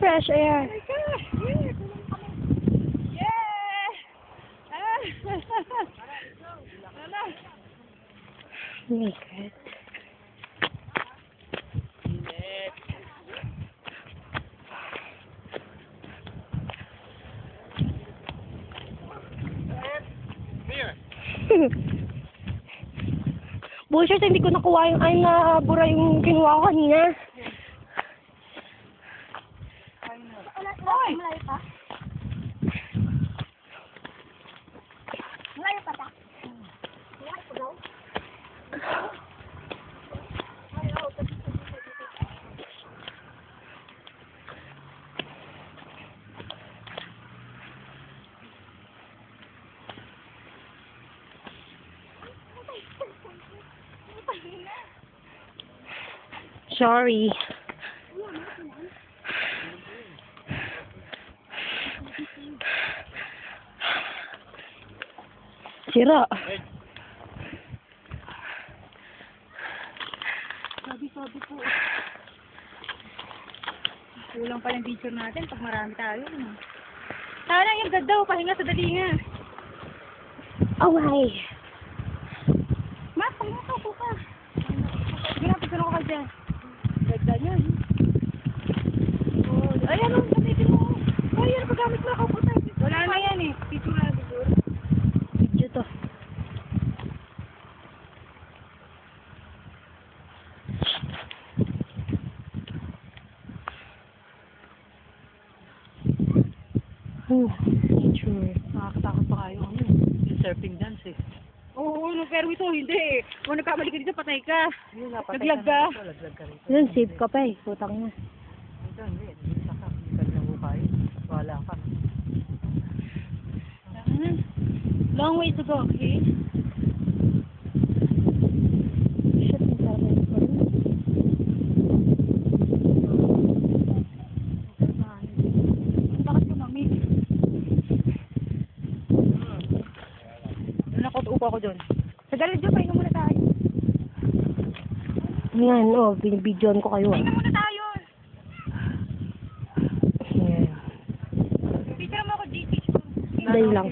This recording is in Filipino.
fresh air. Oh my gosh! Yeah! Tulong kami! Yeah! Ah! Ano? Oh my God. Bullshit, hindi ko nakuha yung ay na bura yung kinuha ko kanina. Hoy! Malayo pa? Malayo pa ta? Malayo pa daw? Sorry. Sira. Sabi po. Kulang pa yung picture natin pag marami tayo. Sana yung ganda, pahinga sa dalinga. Away. Ma, pahinga ka po ka. Sige na, picture ako ka dyan. Ganda yun. Oh, ayan o, gamitin mo. Oh, yan, paggamit mo ako po tayo. Wala na yan eh. Picture na siguro. Video to. Picture. Nakakatakot pa kayo. Ano eh? Yung surfing dance eh. Oo, no, pero ito hindi eh. Kung nagkamali ka dito, patay ka. Yun, napatay Naglag ka. na ito, laglag ka rito. Yun, safe ka pa eh. Putang na. Ito, hindi. Hindi ka. Hindi ka lang bukay. Wala ka. Long way to go, okay? Shit, ang sarap pa rin. Bakit ko, mami? Nakot-upo ako dun. Sagalit dyan, pahinga muna tayo. Yan, oh, binibidyoan ko kayo. Pahinga muna tayo. Yan. Picture mo ako, GT. Dahil lang.